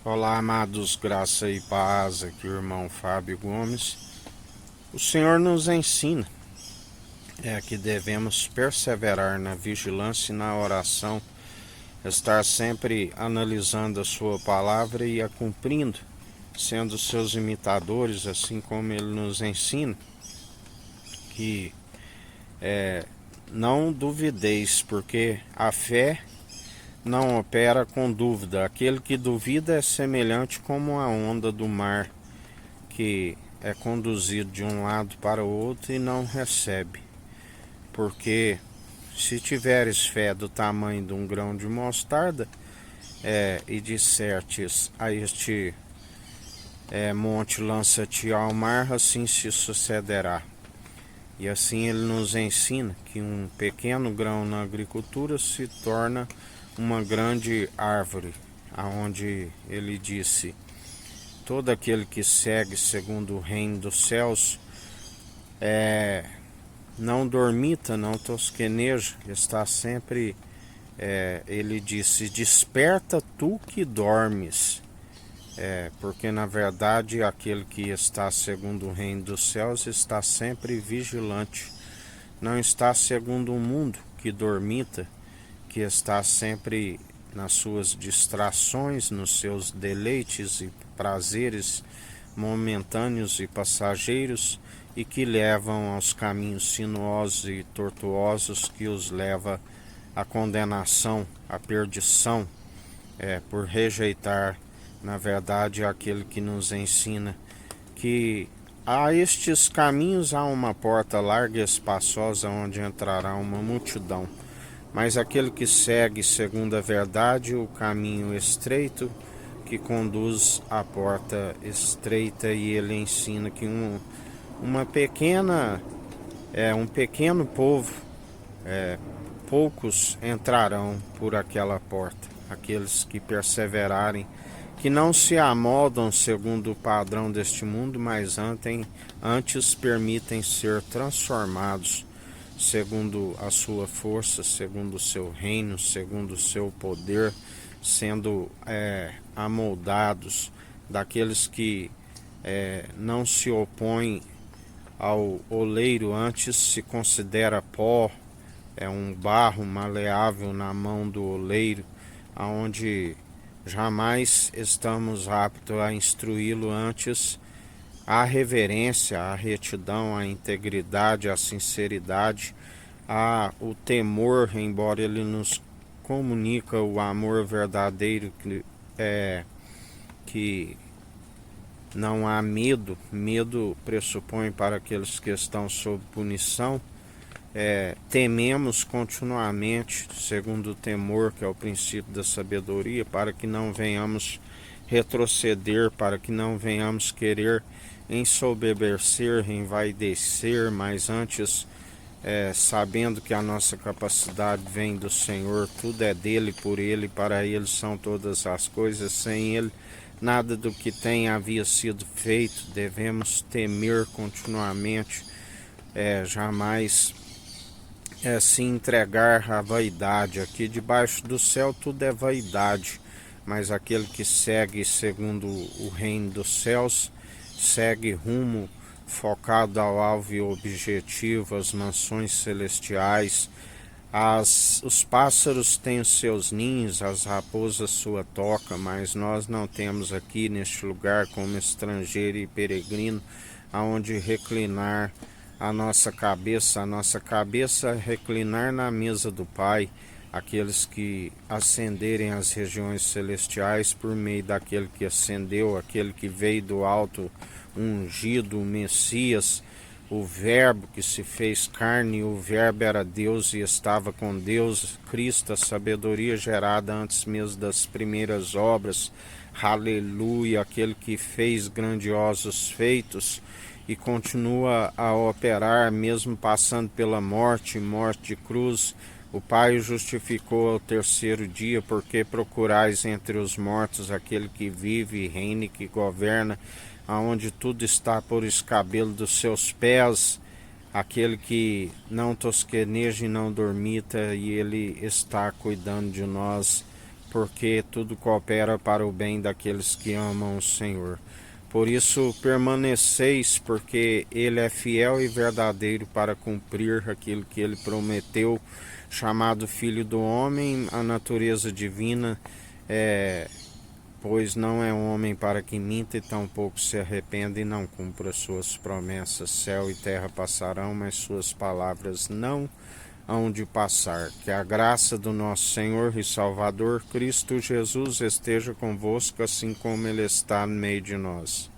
Olá, amados, graça e paz, aqui o irmão Fábio Gomes. O Senhor nos ensina que devemos perseverar na vigilância e na oração, estar sempre analisando a sua palavra e a cumprindo, sendo seus imitadores, assim como ele nos ensina, que não duvideis, porque a fé não opera com dúvida. Aquele que duvida é semelhante como a onda do mar, que é conduzido de um lado para o outro e não recebe. Porque se tiveres fé do tamanho de um grão de mostarda, e dissertes a este monte, lança-te ao mar, assim se sucederá. E assim ele nos ensina que um pequeno grão na agricultura se torna uma grande árvore, aonde ele disse: todo aquele que segue segundo o reino dos céus não dormita, não tosqueneja, está sempre, ele disse, desperta tu que dormes, porque na verdade aquele que está segundo o reino dos céus está sempre vigilante, não está segundo o mundo que dormita, que está sempre nas suas distrações, nos seus deleites e prazeres momentâneos e passageiros, e que levam aos caminhos sinuosos e tortuosos que os leva à condenação, à perdição, por rejeitar, na verdade, aquele que nos ensina que a estes caminhos há uma porta larga e espaçosa onde entrará uma multidão, mas aquele que segue segundo a verdade o caminho estreito que conduz à porta estreita, e ele ensina que uma pequena, um pequeno povo, poucos entrarão por aquela porta, aqueles que perseverarem, que não se amoldam segundo o padrão deste mundo, mas antes permitem ser transformados segundo a sua força, segundo o seu reino, segundo o seu poder, sendo amoldados daqueles que não se opõem ao oleiro, antes se considera pó, é um barro maleável na mão do oleiro, aonde jamais estamos aptos a instruí-lo, antes a reverência, a retidão, a integridade, a sinceridade, o temor, embora ele nos comunica o amor verdadeiro, que não há medo. Medo pressupõe para aqueles que estão sob punição. Tememos continuamente, segundo o temor, que é o princípio da sabedoria, para que não venhamos retroceder, para que não venhamos querer ensoberbecer, envaidecer, mas antes, sabendo que a nossa capacidade vem do Senhor, tudo é dele, por ele, para ele são todas as coisas, sem ele nada do que tem havia sido feito. Devemos temer continuamente, jamais se entregar à vaidade. Aqui debaixo do céu tudo é vaidade, mas aquele que segue segundo o reino dos céus, segue rumo focado ao alvo e objetivo, as mansões celestiais. Os pássaros têm os seus ninhos, as raposas sua toca, mas nós não temos aqui neste lugar, como estrangeiro e peregrino, aonde reclinar a nossa cabeça reclinar na mesa do Pai, aqueles que ascenderem às regiões celestiais por meio daquele que ascendeu, aquele que veio do alto, ungido, o Messias, o Verbo que se fez carne, o Verbo era Deus e estava com Deus, Cristo, a sabedoria gerada antes mesmo das primeiras obras, aleluia, aquele que fez grandiosos feitos e continua a operar, mesmo passando pela morte de cruz. O Pai o justificou ao terceiro dia, porque procurais entre os mortos aquele que vive, reina e que governa, aonde tudo está por escabelo dos seus pés, aquele que não tosqueneja e não dormita, e ele está cuidando de nós porque tudo coopera para o bem daqueles que amam o Senhor. Por isso permaneceis, porque Ele é fiel e verdadeiro para cumprir aquilo que Ele prometeu, chamado Filho do Homem, a natureza divina, pois não é homem para que minta e tampouco se arrependa e não cumpra suas promessas. Céu e terra passarão, mas suas palavras não hão de passar. Que a graça do nosso Senhor e Salvador Cristo Jesus esteja convosco, assim como Ele está no meio de nós.